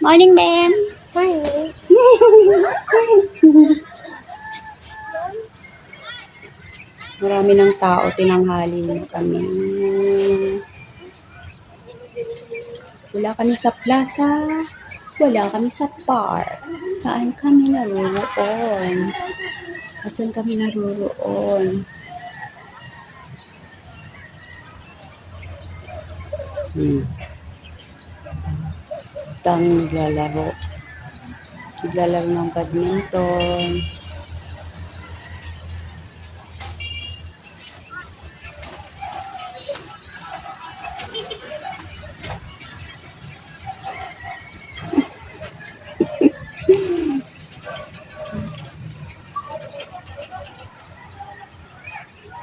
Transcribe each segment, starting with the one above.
Morning, ma'am. Morning. Marami ng tao, tinanghali na kami. Wala kami sa plaza. Wala kami sa park. Saan kami naroon? Saan kami naroon? Daming naglalaro. Naglalaro ng badminton.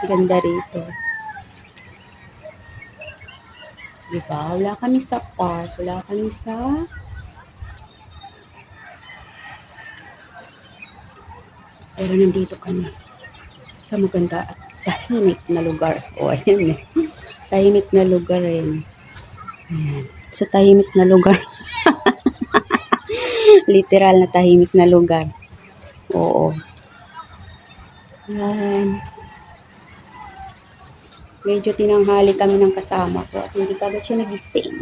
Ganda rito. Diba? Wala kami sa park. Wala kami sa... Pero nandito kami sa maganda at tahimik na lugar. O, ayan eh. Tahimik na lugar eh. Ayan. Sa tahimik na lugar. Literal na tahimik na lugar. Oo. Ayan. Medyo tinanghali kami ng kasama ko at hindi pa agad siya nagising.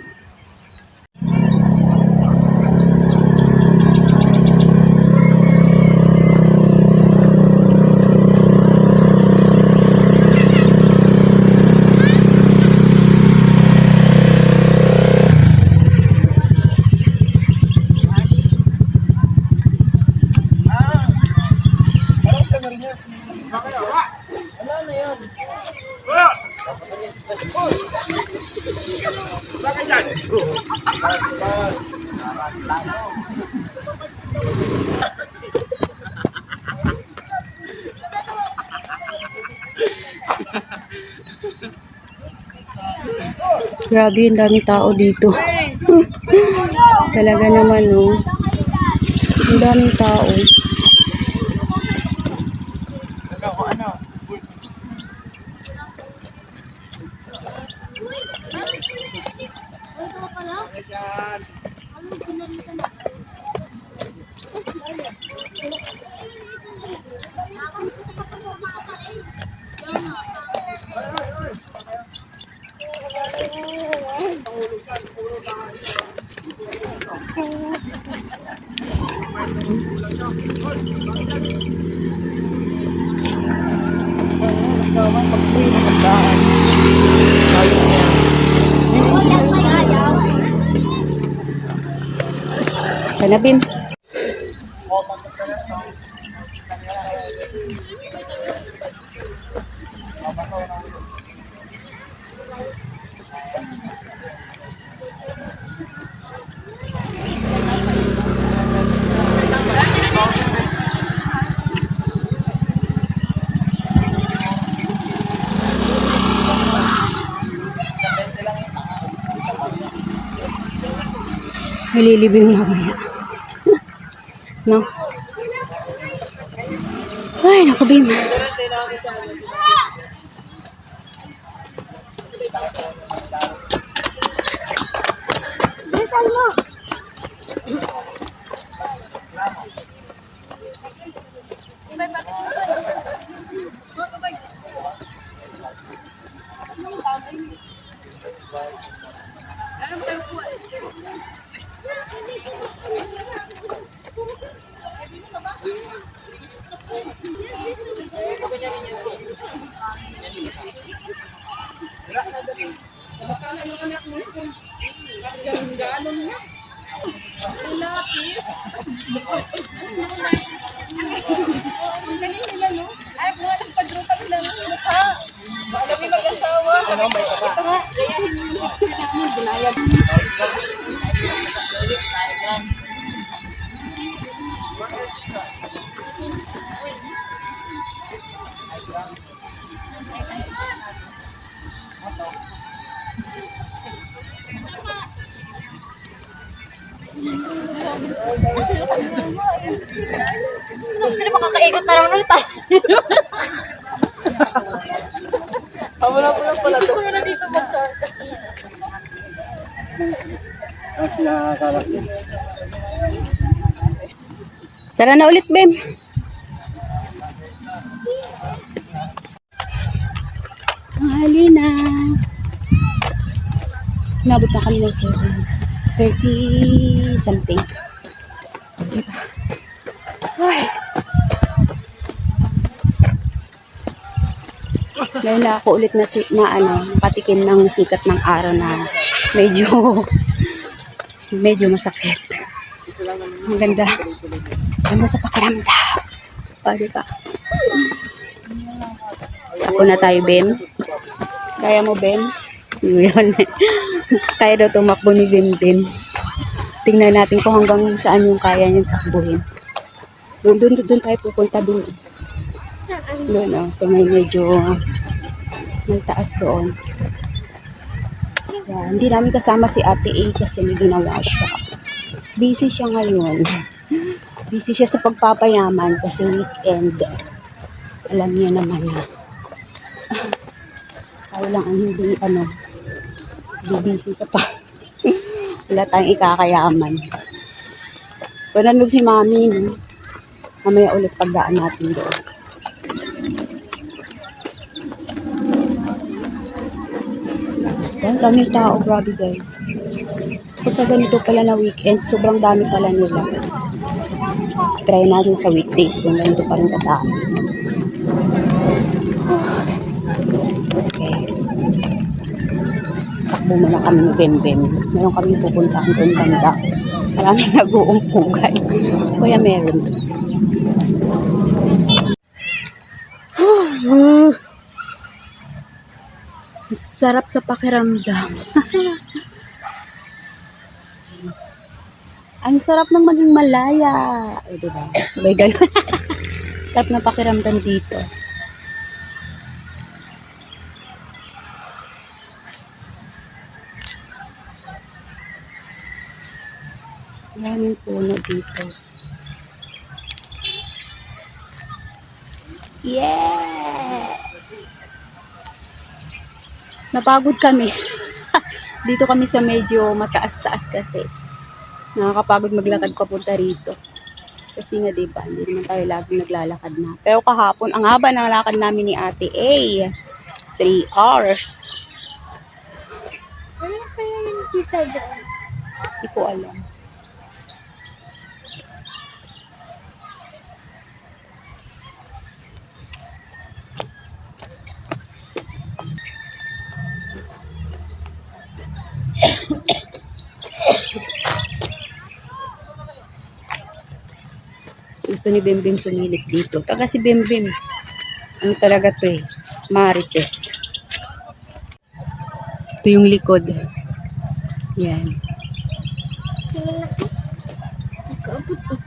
Grabe, ang daming tao dito. Talaga naman, no? Ang daming tao. Kanabim. Malilibing mamaya. No? Ay, naku, Bim. Bitan mo. Lapis. Ang galing nila, no? Ay, mga nagpadro kami ng mukha. Kami mag-asawa. Ito nga, gayahin mo yung picture namin. Binayad. Sino makakaikot na naman ulit tayo? Wala po lang pala to. Wala dito mag-chart. Nakakala Tara na ulit, Bem. Halina. Nabot na kami ng 30 something. Diba? Ay. Ngayon na ako ulit na, patikim ng sikat ng araw na medyo masakit. Ang ganda. Ganda sa pakiramdam. O, diba? Ako na tayo, Bem. Kaya mo, Bem? Yun. Kaya daw tumakbo ni Bem Bem. Tingnan natin kung hanggang saan yung kaya niyang takbuhin. Doon tayo pupunta doon. Doon, oh. So may may taas doon. Yan. Hindi namin kasama si Ate A kasi may ginawa siya. Busy siya ngayon. Busy siya sa pagpapayaman kasi weekend. Alam niya naman na. Tayo lang ang hindi busy sa wala tayong ikakayaman. Pananog si Mami, no? Mamaya ulit pagdaan natin doon. Yan, daming tao, grabe guys. Pagka ganito pala na weekend, sobrang dami pala nila. Try natin sa weekdays kung ganito pa rin katao. Okay. Takbo muna kami ni Bem-Bem. Meron kami pupuntahan doon banda. Maraming nag-uumpugan. Kaya meron. Sarap sa pakiramdam. Ang sarap ng maging malaya. O, diba? Sabay ganun. Sarap ng pakiramdam dito. Maraming puno dito. Yes! Napagod kami. Dito kami sa medyo mataas-taas kasi. Nakakapagod maglakad papunta rito. Kasi nga diba, hindi naman tayo laging naglalakad na. Pero kahapon, ang haba ng lakad namin ni Ate A. 3 hours. Ano kaya yung tita dyan? Hindi ko alam. Gusto ni Bem-Bem sumilip dito. Taga si Bem-Bem. Ano talaga to eh? Marites. Ito yung likod. Yan.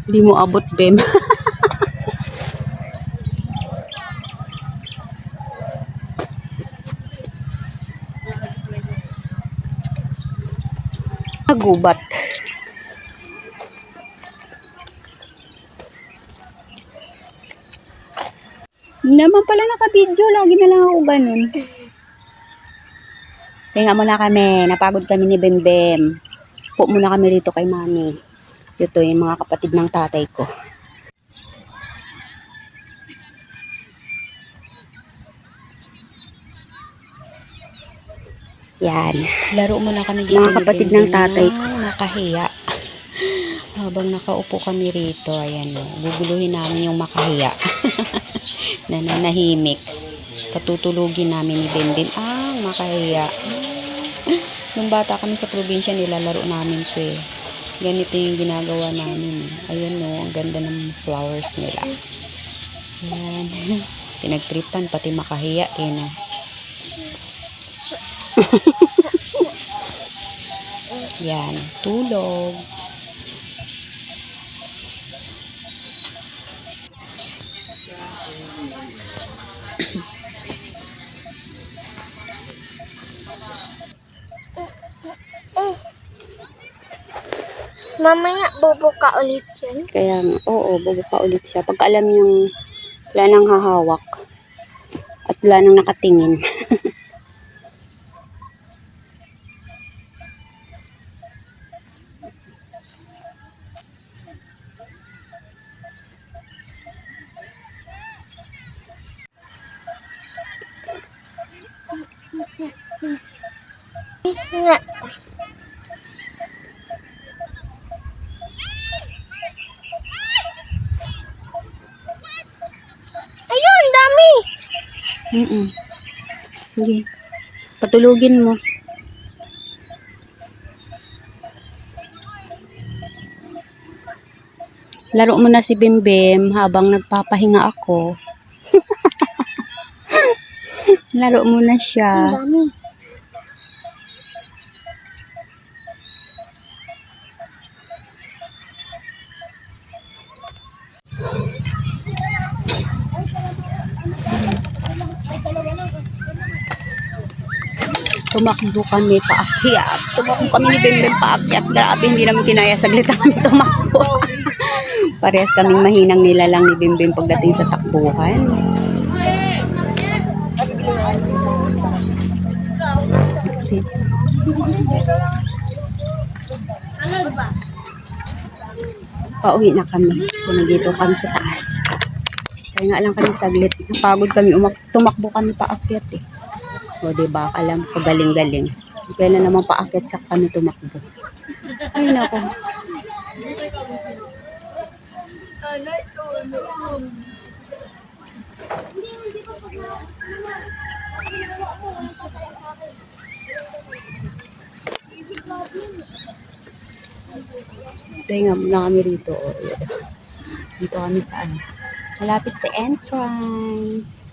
Hindi mo abot, Bem. Gubat. Hindi naman pala naka-video. Lagi na lang ako ganun. Tingnan muna kami. Napagod kami ni Bem-Bem. Po muna kami rito kay Mami. Dito yung mga kapatid ng tatay ko. Yan. Laro muna kami dito. Mga kapatid ng tatay ko. Nakahiya. Habang nakaupo kami rito, ayan o. Guguluhin namin yung makahiya. Nananahimik. Patutulugin namin ni Bem-Bem. Makahiya. Nung bata kami sa probinsya, nilalaro namin to eh. Ganito yung ginagawa namin. Ayan o, ang ganda ng flowers nila. Ayan. Pinagtripan, pati makahiya eh no. Yan, tulog. Mamaya, bubuka ulit yun. Kaya, oo, bubuka ulit siya. Pagka alam yung wala nang hahawak at wala nang nakatingin. Nga. Ayun, dami. Sige. Patulugin mo. Laro mo na si Bimbim habang nagpapahinga ako. Laro mo na siya. Dami. Tumakbo kami paakyat. Tumakbo kami ni Bimbim paakyat. Grabe, hindi namin kinaya saglit kami tumakbo. Parehas kaming mahinang nilalang ni Bimbim pagdating sa takbuhan. Kasi, Ano ba? pauwi na kami. So, nandito kami sa taas. Kaya nga lang kami saglit. Napagod kami. Tumakbo kami paakyat eh. O, diba? Alam ko, galing-galing. Kaya na naman paakyat sa kami tumakbo. Ay, nako. Pahinga muna kami rito. O, dito kami sa ano. Malapit sa entrance.